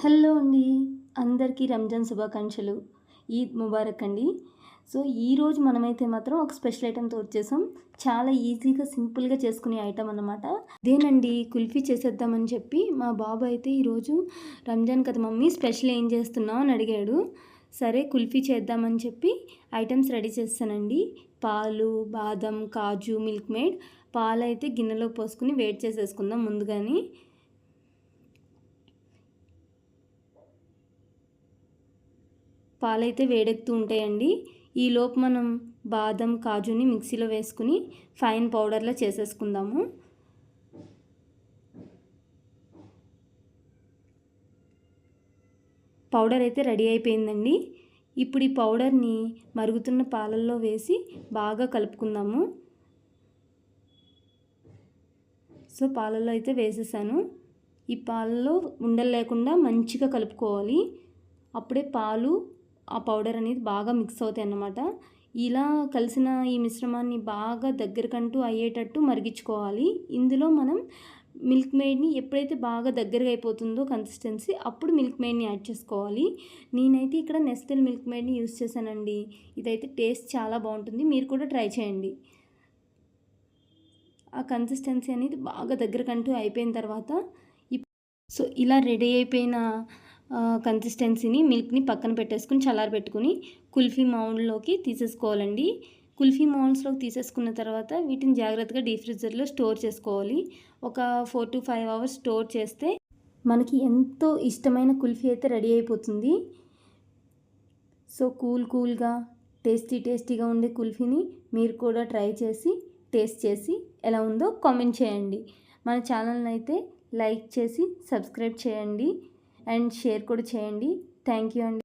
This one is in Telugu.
హలో అండి. అందరికీ రంజాన్ శుభాకాంక్షలు. ఈద్ ముబారక్ అండి. సో, ఈరోజు మనమైతే మాత్రం ఒక స్పెషల్ ఐటెమ్‌తో వచ్చేసాం. చాలా ఈజీగా, సింపుల్‌గా చేసుకునే ఐటెమ్ అన్నమాట. అదేనండి కుల్ఫీ చేసేద్దామని చెప్పి మా బాబు అయితే ఈరోజు రంజాన్ కదా మమ్మీ స్పెషల్ ఏం చేస్తున్నావు అని అడిగాడు. సరే కుల్ఫీ చేద్దామని చెప్పి ఐటెమ్స్ రెడీ చేస్తానండి. పాలు, బాదం, కాజు, మిల్క్ మేడ్. పాలైతే గిన్నెలో పోసుకొని వేడి చేసేసుకుందాం ముందుగానే. పాలైతే వేడెక్కుతూ ఉంటాయండి. ఈలోపు మనం బాదం, కాజుని మిక్సీలో వేసుకుని ఫైన్ పౌడర్లా చేసేసుకుందాము. పౌడర్ అయితే రెడీ అయిపోయిందండి. ఇప్పుడు ఈ పౌడర్ని మరుగుతున్న పాలల్లో వేసి బాగా కలుపుకుందాము. సో, పాలల్లో అయితే వేసేసాను. ఈ పాలలో ఉండలు లేకుండా మంచిగా కలుపుకోవాలి. అప్పుడే పాలు ఆ పౌడర్ అనేది బాగా మిక్స్ అవుతాయి అన్నమాట. ఇలా కలిసిన ఈ మిశ్రమాన్ని బాగా దగ్గరకంటూ అయ్యేటట్టు మరిగించుకోవాలి. ఇందులో మనం మిల్క్ మేడ్ని ఎప్పుడైతే బాగా దగ్గరగా అయిపోతుందో కన్సిస్టెన్సీ అప్పుడు మిల్క్ మేడ్ని యాడ్ చేసుకోవాలి. నేనైతే ఇక్కడ నెస్టల్ మిల్క్ మేడ్ని యూస్ చేశానండి. ఇదైతే టేస్ట్ చాలా బాగుంటుంది. మీరు కూడా ట్రై చేయండి. ఆ కన్సిస్టెన్సీ అనేది బాగా దగ్గరకంటూ అయిపోయిన తర్వాత సో ఇలా రెడీ అయిపోయిన కన్సిస్టెన్సీని మిల్క్ని పక్కన పెట్టేసుకుని చల్లారబెట్టుకుని కుల్ఫీ మౌల్డ్లోకి తీసేసుకోవాలండి. కుల్ఫీ మౌల్డ్స్లోకి తీసేసుకున్న తర్వాత వీటిని జాగ్రత్తగా డీప్ ఫ్రీజర్లో స్టోర్ చేసుకోవాలి. ఒక 4 to 5 అవర్స్ స్టోర్ చేస్తే మనకి ఎంతో ఇష్టమైన కుల్ఫీ అయితే రెడీ అయిపోతుంది. సో కూల్గా టేస్టీగా ఉండే కుల్ఫీని మీరు కూడా ట్రై చేసి టేస్ట్ చేసి ఎలా ఉందో కామెంట్ చేయండి. మన ఛానల్ని అయితే లైక్ చేసి సబ్స్క్రైబ్ చేయండి అండ్ షేర్ కూడా చేయండి. థ్యాంక్ యూ అండి.